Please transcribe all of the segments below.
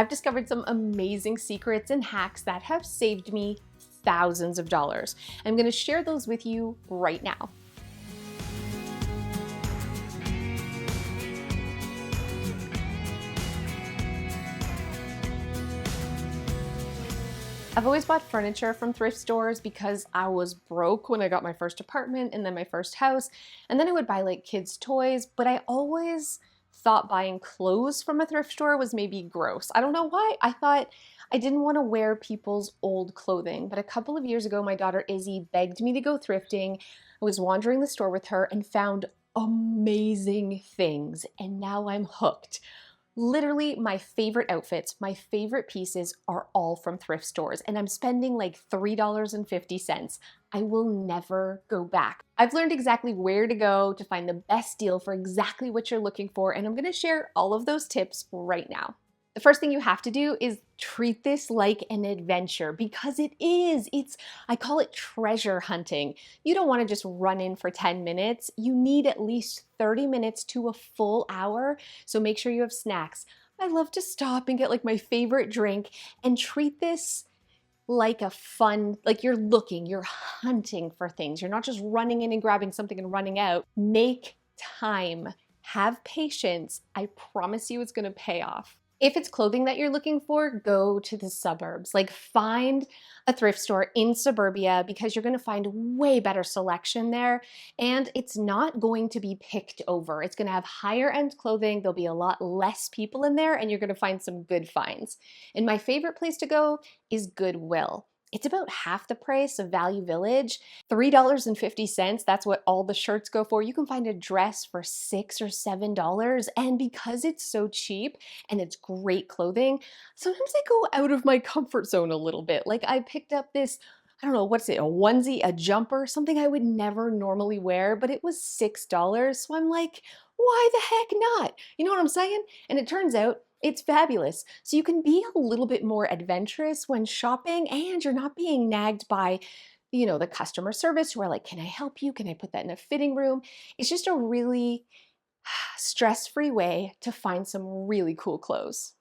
I've discovered some amazing secrets and hacks that have saved me thousands of dollars. I'm going to share those with you right now. I've always bought furniture from thrift stores because I was broke when I got my first apartment and then my first house, and then I would buy like kids' toys, but I always thought buying clothes from a thrift store was maybe gross. I don't know why. I thought I didn't want to wear people's old clothing, but a couple of years ago, my daughter Izzy begged me to go thrifting. I was wandering the store with her and found amazing things, and now I'm hooked. Literally, my favorite outfits, my favorite pieces are all from thrift stores, and I'm spending like $3.50. I will never go back. I've learned exactly where to go to find the best deal for exactly what you're looking for, and I'm gonna share all of those tips right now. The first thing you have to do is treat this like an adventure, because it is. I call it treasure hunting. You don't want to just run in for 10 minutes. You need at least 30 minutes to a full hour. So make sure you have snacks. I love to stop and get like my favorite drink and treat this like a fun, like you're hunting for things. You're not just running in and grabbing something and running out. Make time. Have patience. I promise you it's going to pay off. If it's clothing that you're looking for, go to the suburbs. Like find a thrift store in suburbia because you're gonna find way better selection there, and it's not going to be picked over. It's gonna have higher end clothing, there'll be a lot less people in there, and you're gonna find some good finds. And my favorite place to go is Goodwill. It's about half the price of Value Village, $3.50. That's what all the shirts go for. You can find a dress for $6 or $7. And because it's so cheap and it's great clothing, sometimes I go out of my comfort zone a little bit. Like I picked up this, I don't know, what's it, a onesie, a jumper, something I would never normally wear, but it was $6. So I'm like, why the heck not? You know what I'm saying? And it turns out it's fabulous. So you can be a little bit more adventurous when shopping, and you're not being nagged by, the customer service who are like, can I help you? Can I put that in a fitting room? It's just a really stress-free way to find some really cool clothes.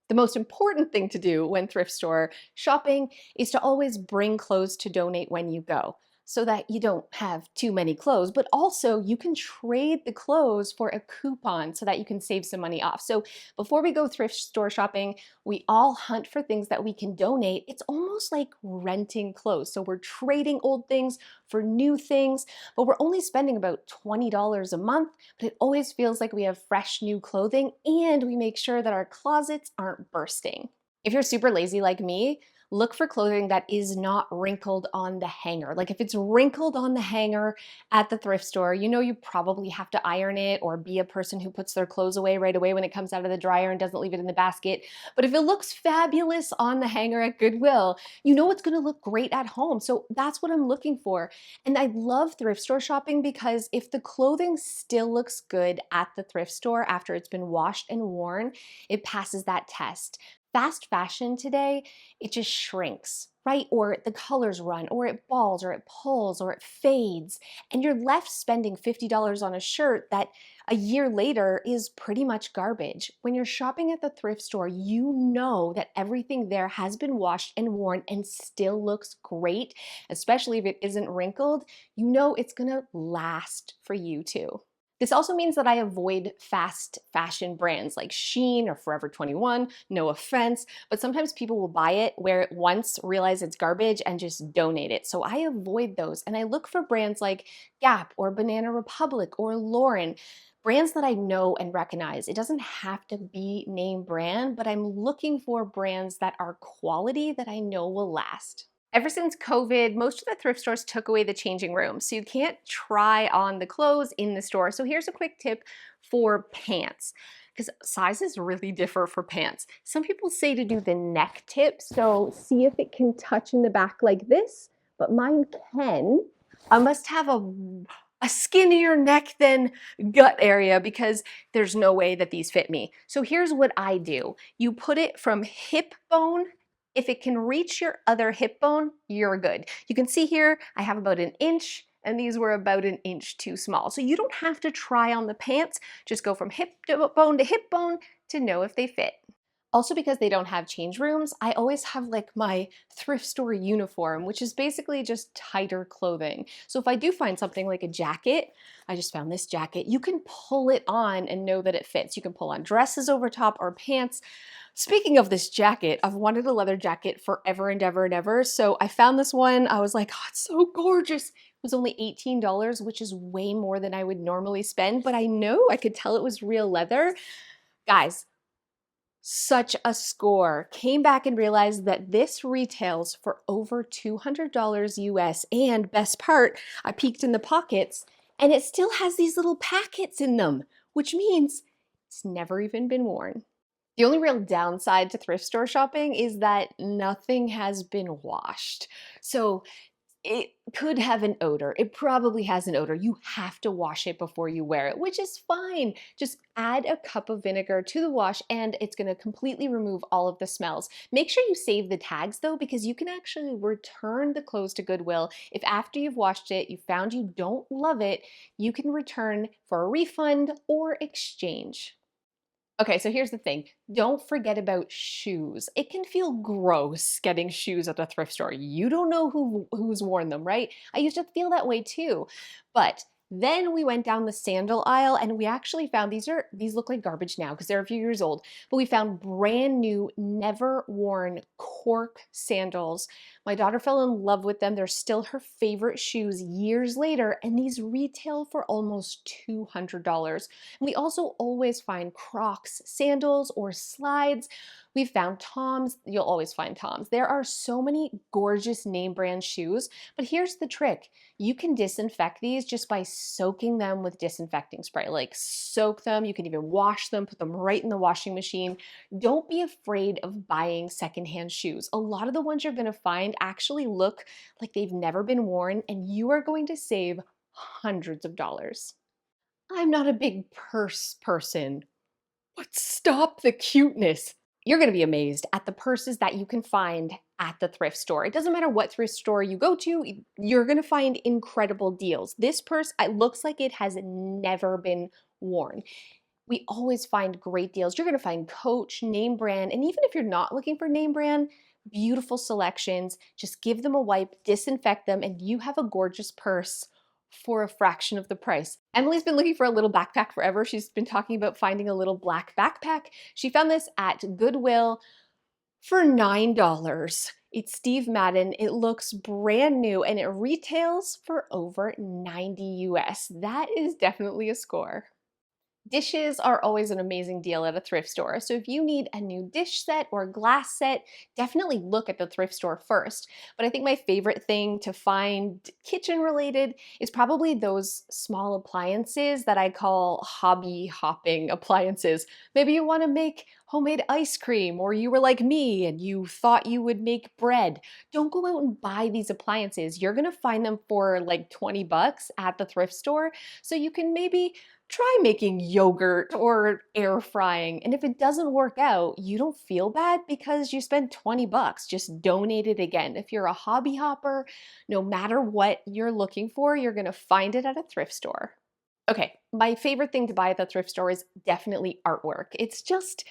The most important thing to do when thrift store shopping is to always bring clothes to donate when you go, so that you don't have too many clothes, but also you can trade the clothes for a coupon so that you can save some money off. So before we go thrift store shopping, we all hunt for things that we can donate. It's almost like renting clothes. So we're trading old things for new things, but we're only spending about $20 a month, but it always feels like we have fresh new clothing, and we make sure that our closets aren't bursting. If you're super lazy like me, look for clothing that is not wrinkled on the hanger. Like if it's wrinkled on the hanger at the thrift store, you probably have to iron it or be a person who puts their clothes away right away when it comes out of the dryer and doesn't leave it in the basket. But if it looks fabulous on the hanger at Goodwill, it's gonna look great at home. So that's what I'm looking for. And I love thrift store shopping because if the clothing still looks good at the thrift store after it's been washed and worn, it passes that test. Fast fashion today, it just shrinks, right? Or the colors run, or it balls, or it pulls, or it fades, and you're left spending $50 on a shirt that a year later is pretty much garbage. When you're shopping at the thrift store, you know that everything there has been washed and worn and still looks great, especially if it isn't wrinkled. You know it's gonna last for you too. This also means that I avoid fast fashion brands like Shein or Forever 21, no offense, but sometimes people will buy it, wear it once, realize it's garbage, and just donate it. So I avoid those, and I look for brands like Gap or Banana Republic or Lauren, brands that I know and recognize. It doesn't have to be name brand, but I'm looking for brands that are quality that I know will last. Ever since COVID, most of the thrift stores took away the changing room, so you can't try on the clothes in the store. So here's a quick tip for pants, because sizes really differ for pants. Some people say to do the neck tip, so see if it can touch in the back like this, but mine can. I must have a skinnier neck than gut area because there's no way that these fit me. So here's what I do. You put it from hip bone. If it can reach your other hip bone, you're good. You can see here, I have about an inch, and these were about an inch too small. So you don't have to try on the pants, just go from hip bone to know if they fit. Also, because they don't have change rooms, I always have like my thrift store uniform, which is basically just tighter clothing. So if I do find something like a jacket, I just found this jacket, you can pull it on and know that it fits. You can pull on dresses over top or pants. Speaking of this jacket, I've wanted a leather jacket forever and ever and ever. So I found this one. I was like, oh, it's so gorgeous. It was only $18, which is way more than I would normally spend, but I know I could tell it was real leather. Guys, such a score. Came back and realized that this retails for over $200 US. And best part, I peeked in the pockets and it still has these little packets in them, which means it's never even been worn. The only real downside to thrift store shopping is that nothing has been washed. So it could have an odor. It probably has an odor. You have to wash it before you wear it, which is fine. Just add a cup of vinegar to the wash and it's going to completely remove all of the smells. Make sure you save the tags though, because you can actually return the clothes to Goodwill. If after you've washed it, you found you don't love it, you can return for a refund or exchange. Okay, so here's the thing. Don't forget about shoes. It can feel gross getting shoes at a thrift store. You don't know who's worn them, right? I used to feel that way too. But then we went down the sandal aisle and we actually found these look like garbage now because they're a few years old, but we found brand new, never worn cork sandals. My daughter fell in love with them. They're still her favorite shoes years later, and these retail for almost $200. And we also always find Crocs sandals or slides. We've found Toms. You'll always find Toms. There are so many gorgeous name brand shoes, but here's the trick. You can disinfect these just by soaking them with disinfecting spray. Like soak them, you can even wash them, put them right in the washing machine. Don't be afraid of buying secondhand shoes. A lot of the ones you're gonna find actually look like they've never been worn, and you are going to save hundreds of dollars. I'm not a big purse person, but stop the cuteness. You're gonna be amazed at the purses that you can find at the thrift store. It doesn't matter what thrift store you go to, you're gonna find incredible deals. This purse, it looks like it has never been worn. We always find great deals. You're gonna find Coach, name brand, and even if you're not looking for name brand, beautiful selections. Just give them a wipe, disinfect them, and you have a gorgeous purse for a fraction of the price. Emily's been looking for a little backpack forever. She's been talking about finding a little black backpack. She found this at Goodwill for $9. It's Steve Madden. It looks brand new and it retails for over 90 US. That is definitely a score. Dishes are always an amazing deal at a thrift store. So if you need a new dish set or glass set, definitely look at the thrift store first. But I think my favorite thing to find kitchen related is probably those small appliances that I call hobby hopping appliances. Maybe you want to make homemade ice cream, or you were like me and you thought you would make bread. Don't go out and buy these appliances. You're gonna find them for like 20 bucks at the thrift store. So you can maybe try making yogurt or air frying. And if it doesn't work out, you don't feel bad because you spent 20 bucks. Just donate it again. If you're a hobby hopper, no matter what you're looking for, you're gonna find it at a thrift store. Okay, my favorite thing to buy at the thrift store is definitely artwork. It's just,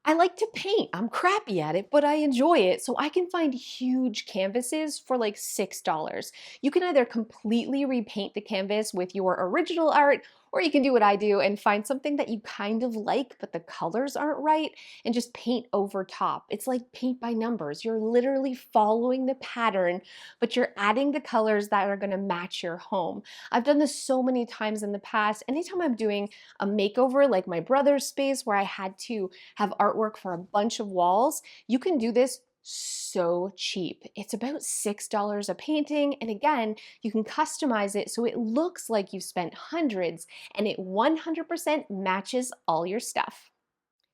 I like to paint. I'm crappy at it, but I enjoy it. So I can find huge canvases for like $6. You can either completely repaint the canvas with your original art, or you can do what I do and find something that you kind of like, but the colors aren't right, and just paint over top. It's like paint by numbers. You're literally following the pattern, but you're adding the colors that are gonna match your home. I've done this so many times in the past. Anytime I'm doing a makeover, like my brother's space where I had to have artwork for a bunch of walls, you can do this so cheap. It's about $6 a painting, and again, you can customize it so it looks like you spent hundreds and it 100% matches all your stuff.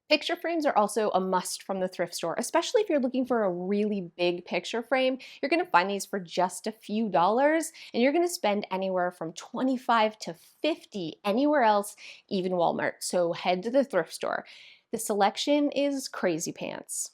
Picture frames are also a must from the thrift store, especially if you're looking for a really big picture frame. You're gonna find these for just a few dollars, and you're gonna spend anywhere from 25 to 50 anywhere else, even Walmart. So head to the thrift store. The selection is crazy pants.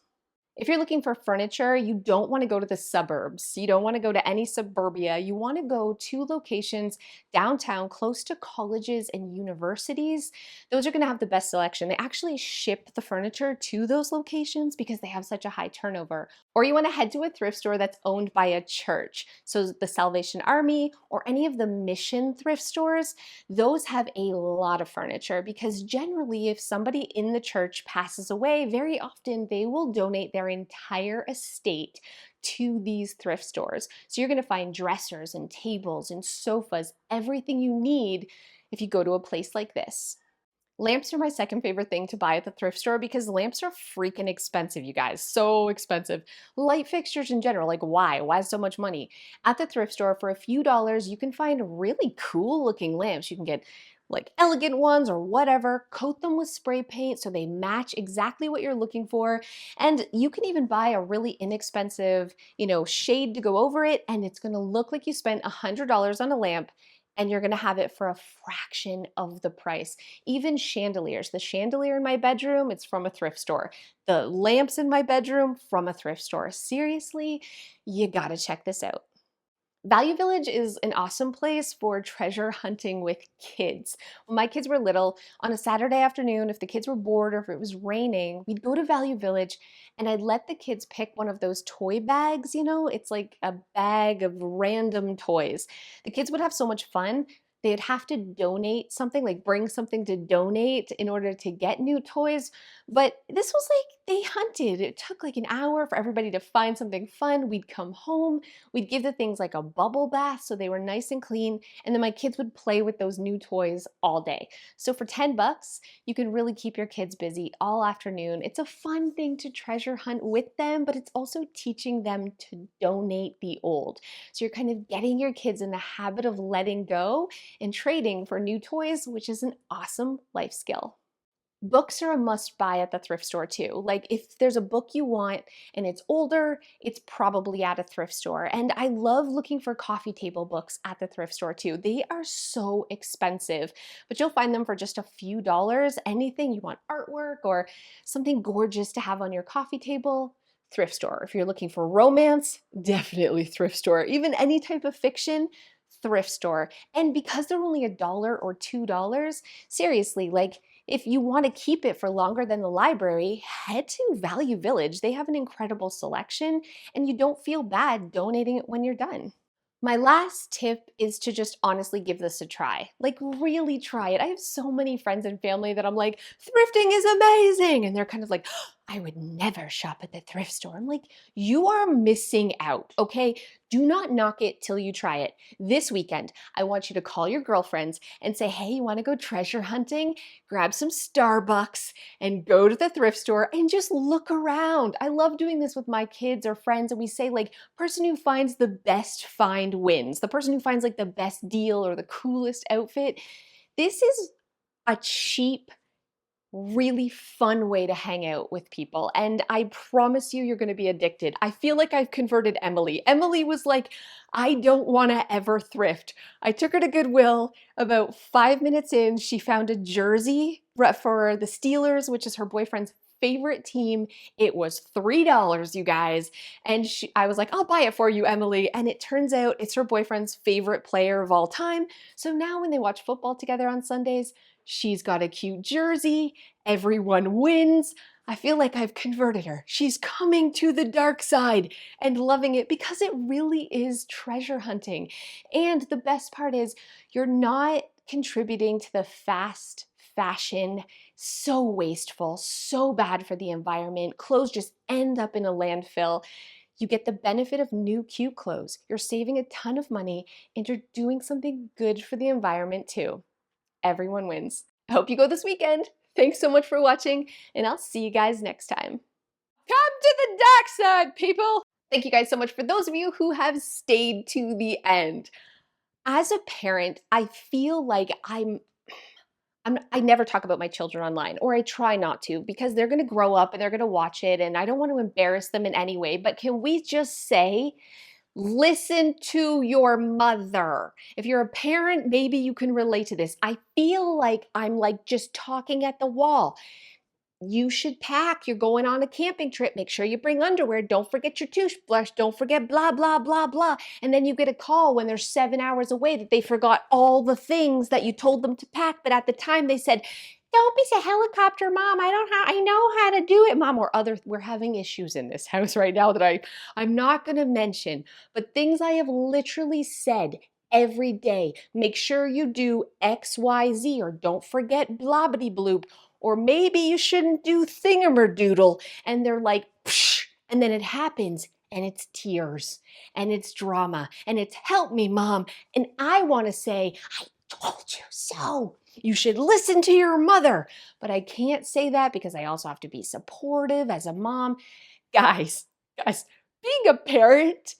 If you're looking for furniture, you don't want to go to the suburbs. You don't want to go to any suburbia. You want to go to locations downtown close to colleges and universities. Those are going to have the best selection. They actually ship the furniture to those locations because they have such a high turnover. Or you want to head to a thrift store that's owned by a church. So the Salvation Army or any of the mission thrift stores, those have a lot of furniture because generally if somebody in the church passes away, very often they will donate their entire estate to these thrift stores. So you're going to find dressers and tables and sofas, everything you need if you go to a place like this. Lamps are my second favorite thing to buy at the thrift store because lamps are freaking expensive, you guys. So expensive. Light fixtures in general, like why? Why so much money? At the thrift store, for a few dollars, you can find really cool looking lamps. You can get like elegant ones or whatever, coat them with spray paint so they match exactly what you're looking for. And you can even buy a really inexpensive, shade to go over it, and it's gonna look like you spent $100 on a lamp and you're gonna have it for a fraction of the price. Even chandeliers. The chandelier in my bedroom, it's from a thrift store. The lamps in my bedroom, from a thrift store. Seriously, you gotta check this out. Value Village is an awesome place for treasure hunting with kids. When my kids were little, on a Saturday afternoon, if the kids were bored or if it was raining, we'd go to Value Village and I'd let the kids pick one of those toy bags, it's like a bag of random toys. The kids would have so much fun. They'd have to donate something, like bring something to donate in order to get new toys. But this was like they hunted. It took like an hour for everybody to find something fun. We'd come home. We'd give the things like a bubble bath so they were nice and clean, and then my kids would play with those new toys all day. So for 10 bucks, you can really keep your kids busy all afternoon. It's a fun thing to treasure hunt with them, but it's also teaching them to donate the old. So you're kind of getting your kids in the habit of letting go and trading for new toys, which is an awesome life skill. Books are a must buy at the thrift store too. Like if there's a book you want and it's older, it's probably at a thrift store. And I love looking for coffee table books at the thrift store too. They are so expensive, but you'll find them for just a few dollars. Anything you want, artwork or something gorgeous to have on your coffee table, thrift store. If you're looking for romance, definitely thrift store. Even any type of fiction, thrift store. And because they're only $1 or $2, seriously, like if you want to keep it for longer than the library, head to Value Village. They have an incredible selection and you don't feel bad donating it when you're done. My last tip is to just honestly give this a try. Like really try it. I have so many friends and family that I'm like, thrifting is amazing. And they're kind of like, I would never shop at the thrift store. I'm like, you are missing out, okay? Do not knock it till you try it. This weekend, I want you to call your girlfriends and say, hey, you wanna go treasure hunting? Grab some Starbucks and go to the thrift store and just look around. I love doing this with my kids or friends, and we say like, person who finds the best find wins. The person who finds like the best deal or the coolest outfit. This is a cheap, really fun way to hang out with people. And I promise you, you're going to be addicted. I feel like I've converted Emily. Emily was like, I don't want to ever thrift. I took her to Goodwill. About 5 minutes in, she found a jersey for the Steelers, which is her boyfriend's favorite team. It was $3, you guys. And I was like, I'll buy it for you, Emily. And it turns out it's her boyfriend's favorite player of all time. So now when they watch football together on Sundays, she's got a cute jersey. Everyone wins. I feel like I've converted her. She's coming to the dark side and loving it because it really is treasure hunting. And the best part is you're not contributing to the fast fashion, so wasteful, so bad for the environment. Clothes just end up in a landfill. You get the benefit of new cute clothes. You're saving a ton of money and you're doing something good for the environment too. Everyone wins. I hope you go this weekend. Thanks so much for watching, and I'll see you guys next time. Come to the dark side, people! Thank you guys so much for those of you who have stayed to the end. As a parent, I feel like I never talk about my children online, or I try not to, because they're gonna grow up and they're gonna watch it, and I don't want to embarrass them in any way, but can we just say, listen to your mother. If you're a parent, maybe you can relate to this. I feel like I'm like just talking at the wall. you should pack. You're going on a camping trip. Make sure you bring underwear. Don't forget your toothbrush. Don't forget blah, blah, blah, blah. And then you get a call when they're 7 hours away that they forgot all the things that you told them to pack. But at the time they said, don't be a helicopter, Mom. I know how to do it, Mom. We're having issues in this house right now that I'm not going to mention. But things I have literally said every day. Make sure you do X, Y, Z, or don't forget blobbity bloop. Or maybe you shouldn't do thingamadoodle. And they're like, psh, and then it happens and it's tears and it's drama and it's help me, Mom. And I want to say, I told you so. You should listen to your mother. But I can't say that because I also have to be supportive as a mom. Guys, being a parent,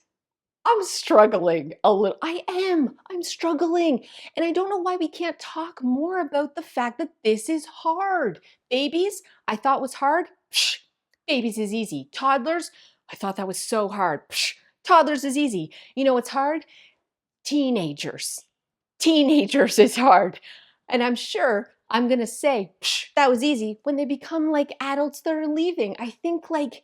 I'm struggling a little. I'm struggling. And I don't know why we can't talk more about the fact that this is hard. Babies, I thought was hard. Psh, babies is easy. Toddlers, I thought that was so hard. Psh, toddlers is easy. You know what's hard? Teenagers. Teenagers is hard. And I'm sure I'm going to say, psh, that was easy when they become like adults that are leaving. I think like,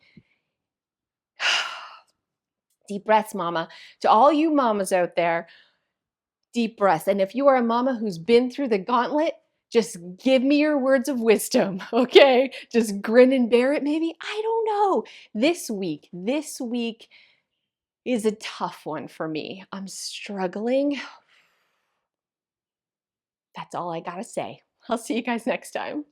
deep breaths, mama. To all you mamas out there, deep breaths. And if you are a mama who's been through the gauntlet, just give me your words of wisdom, okay? Just grin and bear it, maybe. I don't know. This week is a tough one for me. I'm struggling. That's all I gotta say. I'll see you guys next time.